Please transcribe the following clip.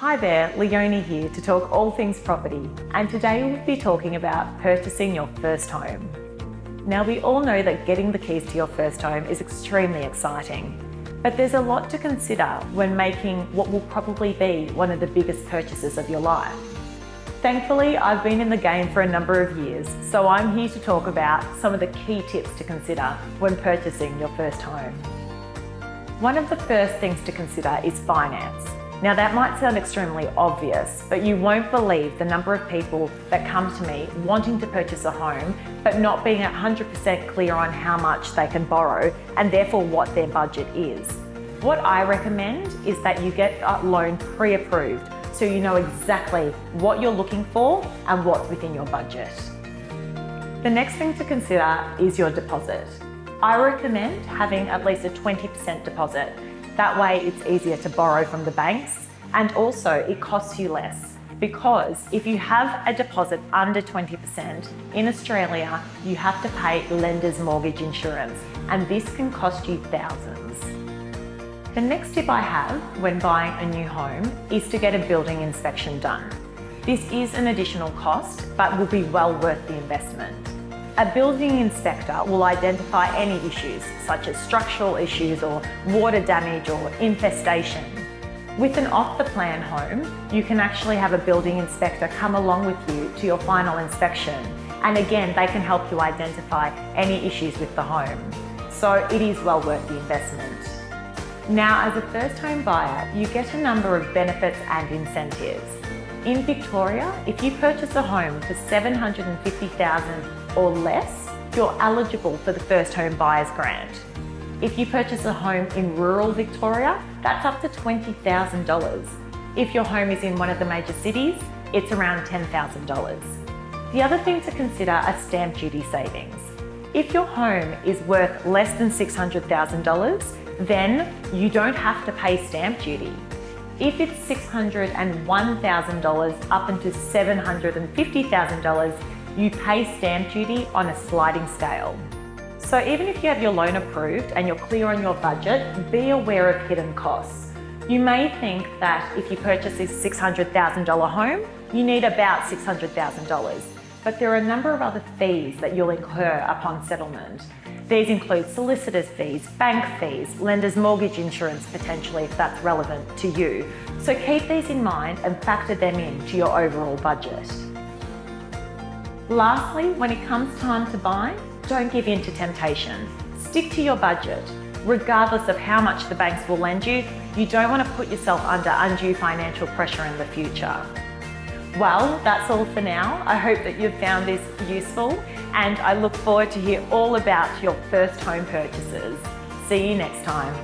Hi there, Leonie here to talk all things property, and today we'll be talking about purchasing your first home. Now, we all know that getting the keys to your first home is extremely exciting, but there's a lot to consider when making what will probably be one of the biggest purchases of your life. Thankfully, I've been in the game for a number of years, so I'm here to talk about some of the key tips to consider when purchasing your first home. One of the first things to consider is finance. Now, that might sound extremely obvious, but you won't believe the number of people that come to me wanting to purchase a home, but not being 100% clear on how much they can borrow and therefore what their budget is. What I recommend is that you get a loan pre-approved so you know exactly what you're looking for and what's within your budget. The next thing to consider is your deposit. I recommend having at least a 20% deposit. That way it's easier to borrow from the banks, and also it costs you less, because if you have a deposit under 20%, in Australia you have to pay lender's mortgage insurance, and this can cost you thousands. The next tip I have when buying a new home is to get a building inspection done. This is an additional cost, but will be well worth the investment. A building inspector will identify any issues, such as structural issues or water damage or infestation. With an off-the-plan home, you can actually have a building inspector come along with you to your final inspection. And again, they can help you identify any issues with the home. So it is well worth the investment. Now, as a first home buyer, you get a number of benefits and incentives. In Victoria, if you purchase a home for $750,000 or less, you're eligible for the First Home Buyers Grant. If you purchase a home in rural Victoria, that's up to $20,000. If your home is in one of the major cities, it's around $10,000. The other thing to consider are stamp duty savings. If your home is worth less than $600,000, then you don't have to pay stamp duty. If it's $601,000 up into $750,000, you pay stamp duty on a sliding scale. So even if you have your loan approved and you're clear on your budget, be aware of hidden costs. You may think that if you purchase this $600,000 home, you need about $600,000, but there are a number of other fees that you'll incur upon settlement. These include solicitor's fees, bank fees, lender's mortgage insurance potentially if that's relevant to you. So keep these in mind and factor them into your overall budget. Lastly, when it comes time to buy, don't give in to temptation. Stick to your budget. Regardless of how much the banks will lend you, you don't want to put yourself under undue financial pressure in the future. Well, that's all for now. I hope that you've found this useful, and I look forward to hear all about your first home purchases. See you next time.